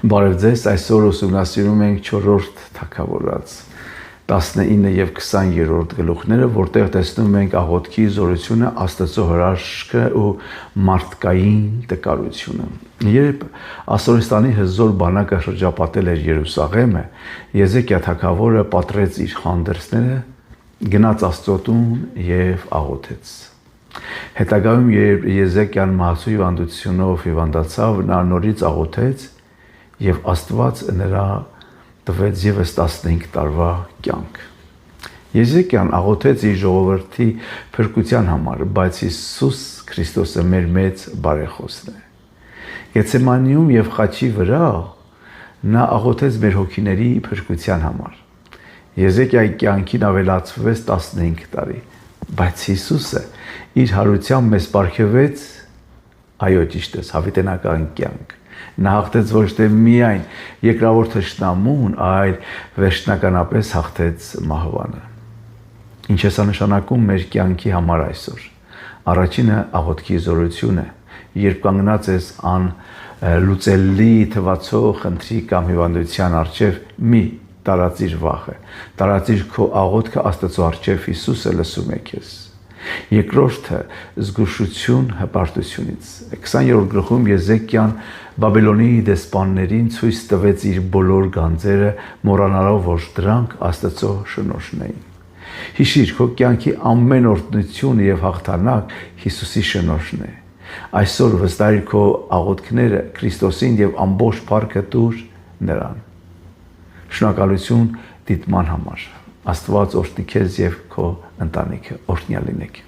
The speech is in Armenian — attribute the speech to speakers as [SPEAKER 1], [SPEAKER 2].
[SPEAKER 1] Բարև ձեզ, այսօր ուսումնասիրում ենք 4-րդ թագավորաց 19 եւ 20-րդ գլուխները, որտեղ տեսնում ենք աղոթքի զորությունը, Աստծո հրաշքը ու մարդկային տկարությունը։ Երբ Ասորստանի հզոր բանակը շրջապատել էր Երուսաղեմը, Եզեկիա թագավորը պատրեց իր հանդերձները, գնաց Աստծո տուն եւ աղոթեց։ Հետագայում, երբ Եզեկիան մահացու հիվանդությունով հիվանդացավ, նա նորից աղոթեց եւ Աստված նրա տվեց եւս 15 տարվա կյանք։ Եզեկիան աղոթեց իր ժողովրդի փրկության համար, բայց Հիսուս Քրիստոսը մեր մեծ բարեխոսն է։ Գեթսեմանիում եւ խաչի վրա նա աղոթեց մեր հոգիների փրկության համար։ Եզեկիայի կյանքին ավելացվեց 15 տարի, բայց Հիսուսը իր հարությամբ մեզ բարգեւեց, այո, ճիշտ է, հավիտենական կյանք։ Նա հաղթեց ոչ թե միայն երկրավոր թշնամուն, այլ վերջնականապես հաղթեց մահվանը։ Ինչ է սա նշանակում մեր կյանքի համար այսօր։ Առաջինը աղոթքի զորությունը, երբ կանգնած ես անլուծելի թվացող խնդրի կամ հիվանդության առջև, մի տարածիր վախը, տարածիր քո աղոթքը Աստծո առջև, Հիսուսը լսում է քեզ։ Երկրորդը զգուշություն հպարտությունից։ 20-րդ գլխում Եզեկիան Բաբելոնի դեսպաններին ցույց տվեց իր բոլոր գանձերը, մոռանալով, որ դրանք Աստծո շնորհն էին։ Հիշիր, քո կյանքի ամեն օրհնություն եւ հաղթանակ Հիսուսի շնորհն է։ Այսօր վստահիր քո աղոթքները Քրիստոսին եւ ամբողջ փառքը տուր նրան։ Շնորհակալություն դիտման համար։ Աստված օրհնի քեզ եւ քո ընտանիքը։ Օրհնյալ լինեք։